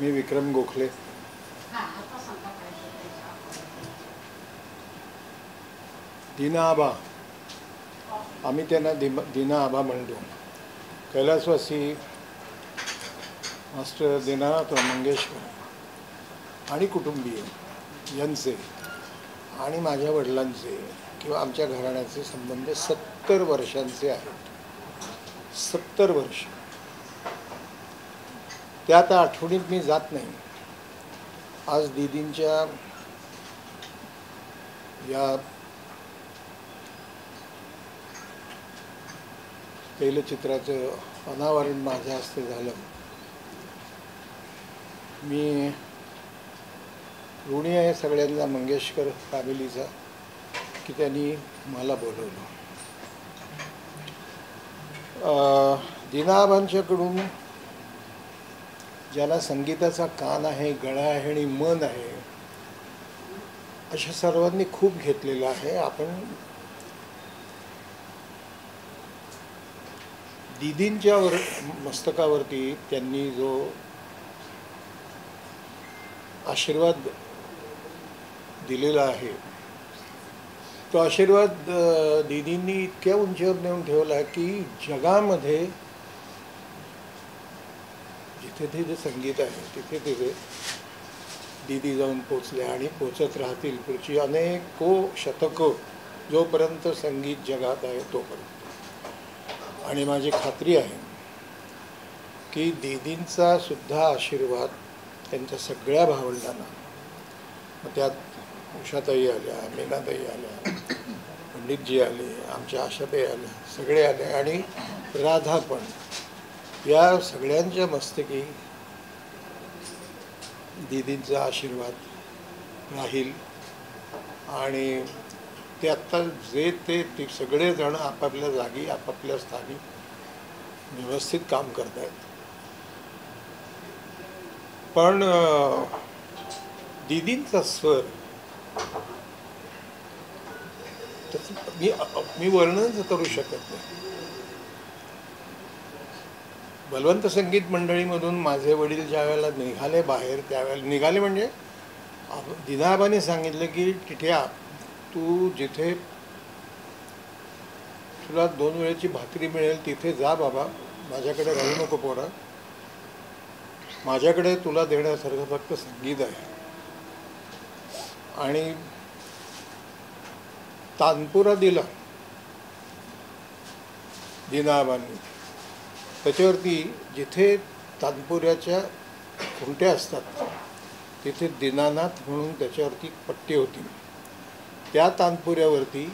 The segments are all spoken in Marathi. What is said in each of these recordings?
मी विक्रम गोखले. दीना आबा, आम्ही त्यांना दीना आबा म्हणतो. कैलासवासी मास्टर दीनानाथ मंगेशकर आणि कुटुंबीय यांचे आणि माझ्या वडिलांचे किंवा आमच्या घराण्याचे संबंध 70 वर्षांचे आहेत. 70 वर्ष. त्या आता आठवणीत मी जात नाही. आज दीदींच्या या तैलचित्राचं अनावरण माझ्या हस्ते झालं. मी ऋणी आहे सगळ्यांना मंगेशकर फॅमिलीचा की त्यांनी मला बोलवलं. दीनाबांच्याकडून ज्याला संगीताचा कान आहे, गळा आहे आणि मन आहे अशा सर्वांनी खूप घेतलेलं आहे. आपण दीदींच्या मस्तकावरती त्यांनी जो आशीर्वाद दिलेला आहे तो आशीर्वाद दीदींनी इतक्या उंचीवर नेऊन ठेवला की जगामध्ये जिथे तिथे संगीत आहे तिथे तिथे दीदी जाऊन पोचल्या आणि पोचत राहतील पुढची अनेको शतकं जोपर्यंत संगीत जगात आहे तोपर्यंत. आणि माझी खात्री आहे की दीदींचा सुद्धा आशीर्वाद त्यांच्या सगळ्या भावंडांना, त्यात उषाताई आल्या, मीनाताई आल्या, पंडितजी आले, आमच्या आशाताई आल्या, सगळे आले आणि राधा पण, या सगळ्यांच्या मस्तकी दीदींचा आशीर्वाद राहील. आणि ते आत्ता जे ते सगळेजण आपापल्या जागी आपापल्या स्थानी व्यवस्थित काम करत आहेत. पण दीदींचा स्वर मी वर्णन करू शकत नाही. बलवंत संगीत मंडळीमधून माझे वडील ज्या वेळेला निघाले बाहेर, त्यावेळेला निघाले म्हणजे दीनाबाने सांगितलं की टिठ्या, तू जिथे तुला 2 वेळेची भाकरी मिळेल तिथे जा बाबा, माझ्याकडे राहू नको पोरा. माझ्याकडे तुला देण्यासारखं फक्त संगीत आहे. आणि तानपुरा दिला दीनाबांनी. त्याच्यावरती जिथे तानपुऱ्याच्या खुंट्या असतात तिथे दीनानाथ म्हणून त्याच्यावरती पट्टी होती. त्या तानपुऱ्यावरती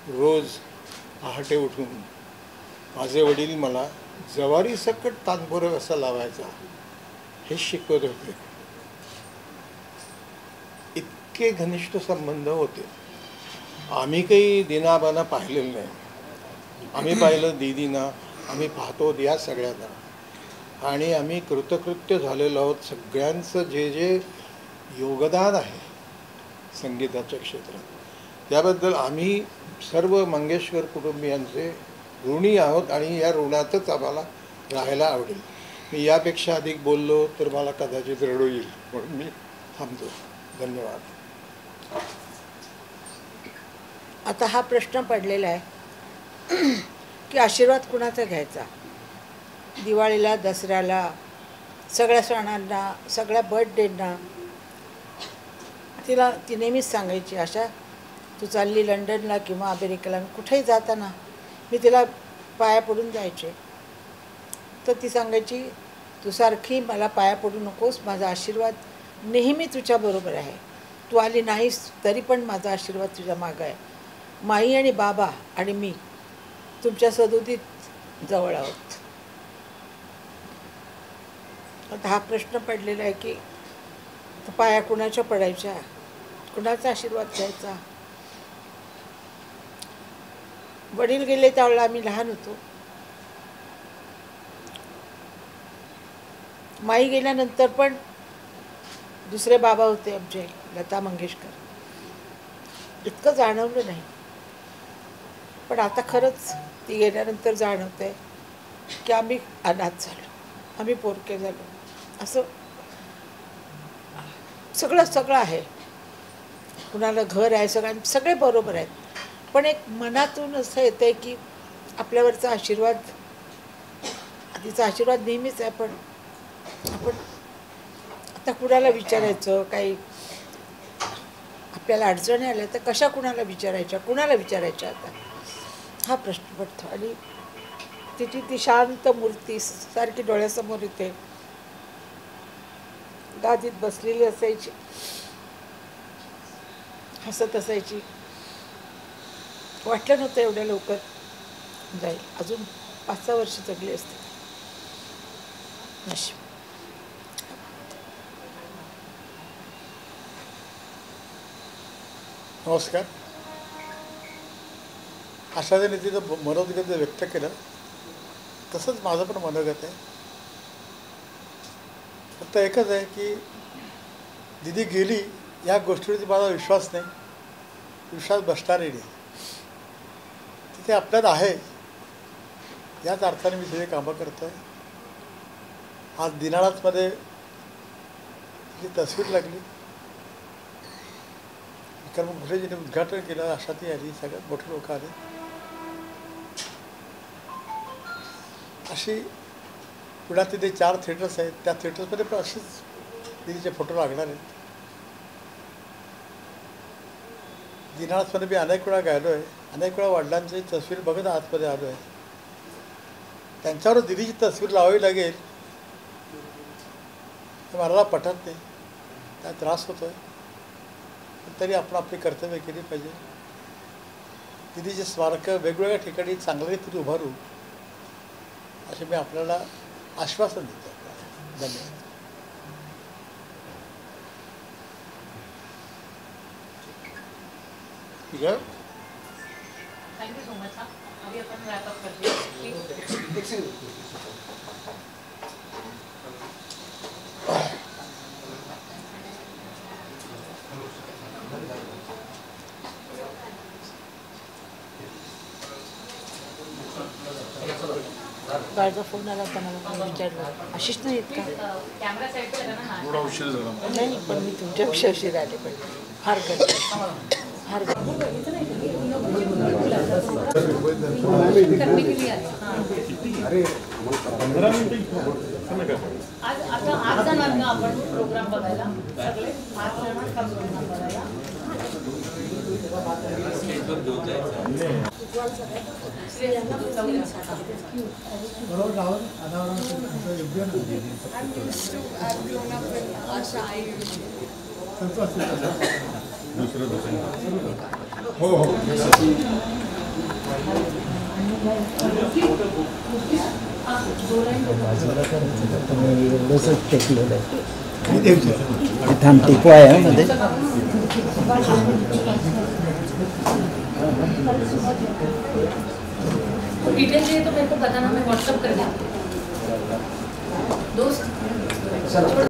रोज पहाटे उठून माझे वडील मला जवारी सकट तानपुरा कसा लावायचा हे शिकवत होते. इतके घनिष्ठ संबंध होते. आम्ही काही दीनाबांना पाहिलेलं नाही. आम्ही पाहिलं दीदींना, आम्ही पाहतो या सगळ्यांना, आणि आम्ही कृतकृत्य झालेलो आहोत. सगळ्यांचं जे जे योगदान आहे संगीताच्या क्षेत्रात त्याबद्दल आम्ही सर्व मंगेशकर कुटुंबियांचे ऋणी आहोत आणि या ऋणातच आम्हाला राहायला आवडेल. मी यापेक्षा अधिक बोललो तर मला कदाचित रडू येईल, म्हणून मी थांबतो. धन्यवाद. आता हा प्रश्न पडलेला आहे की आशीर्वाद कुणाचा घ्यायचा. दिवाळीला, दसऱ्याला, सगळ्या सणांना, सगळ्या बर्थडेंना ती नेहमीच सांगायची, आशा तू चालली लंडनला किंवा अमेरिकेला, कुठेही जाताना मी तिला पाया पडून जायचे. तर ती सांगायची, तू सारखी मला पाया पडू नकोस, माझा आशीर्वाद नेहमी तुझ्याबरोबर आहे. तू आली नाहीस तरी पण माझा आशीर्वाद तुझ्या मागं आहे. माई आणि बाबा आणि मी तुमच्या सदोदित जवळ आहोत. आता हा प्रश्न पडलेला आहे की पाया कुणाच्या पडायच्या, कुणाचा आशीर्वाद घ्यायचा. वडील गेले त्यावेळेला आम्ही लहान होतो. माई गेल्यानंतर पण दुसरे बाबा होते आमचे, लता मंगेशकर. इतकं जाणवलं नाही, पण आता खरंच ती गेल्यानंतर जाणवतंय की आम्ही अनाथ झालो, आम्ही पोरके झालो. असं सगळं सगळं आहे, कुणाला घर आहे, सगळे बरोबर आहेत, पण एक मनातून असं येतं आहे की आपल्यावरचा आशीर्वाद, तिचा आशीर्वाद नेहमीच आहे, पण आपण आता कुणाला विचारायचं, काही आपल्याला अडचणी आल्या तर कशा कुणाला विचारायच्या आता हा प्रश्न पडतो. आणि तिची ती शांत मूर्ती सारखी डोळ्यासमोर येते, गादीत बसलेली असायची, हसत असायची, वाटलं नव्हतं एवढ्या लवकर जाईल, अजून 5-6 वर्ष जगली असते. नशीब. नमस्कार. आशाताईंनी तिथं मनोगत व्यक्त केलं तसंच माझं पण मनोगत आहे. फक्त एकच आहे की दिदी गेली या गोष्टीवरती माझा विश्वास नाही, विश्वास बसणारही नाही. तिथे आपल्यात आहे याच अर्थाने मी सगळे कामं करतो आहे. आज दिनानाथमध्ये जी तस्वीर लागली, विक्रम घुलेजीने उद्घाटन केलं, आशाती आली, सगळ्यात मोठे लोक आले. अशी पुण्यात तिथे 4 थिएटर्स आहेत, त्या थिएटर्समध्ये पण असेच दिदीचे फोटो लागणार आहेत. दिनानाथमध्ये मी अनेक वेळा गायलो आहे, अनेक वेळा वडिलांची तस्वीर बघत आतमध्ये आलो आहे. त्यांच्यावर दिदीची तस्वीर लावावी लागेल हे मला पटत नाही, काय त्रास होतो आहे. पण तरी आपण आपली कर्तव्य केली पाहिजे. दिदीचे स्मारक वेगवेगळ्या ठिकाणी चांगल्या रीतीने उभारू असे मी आपल्याला आश्वासन देतो. धन्यवाद. ठीक आहे. Thank you so much. अभी अपन रैप अप करते हैं. बाळाचा फोन आला होता मला, विचारलं आशिष नाही येत का? कॅमेरा साइड पे रहना ना. थोडा उशीर झाला. नाही, पण मी तुमच्यापेक्षा उशीर आले, पण फार फार करने के लिए आए. आज आता 8 जाणार ना आपण प्रोग्राम बघायला, सगळे 8 जण का प्रोग्राम बघायला. हो हो. थांब टिपो आहे मध्ये. डिटेल चाहिए तो मेरे को बताना, मैं व्हाट्सएप कर देती हूँ दोस्त.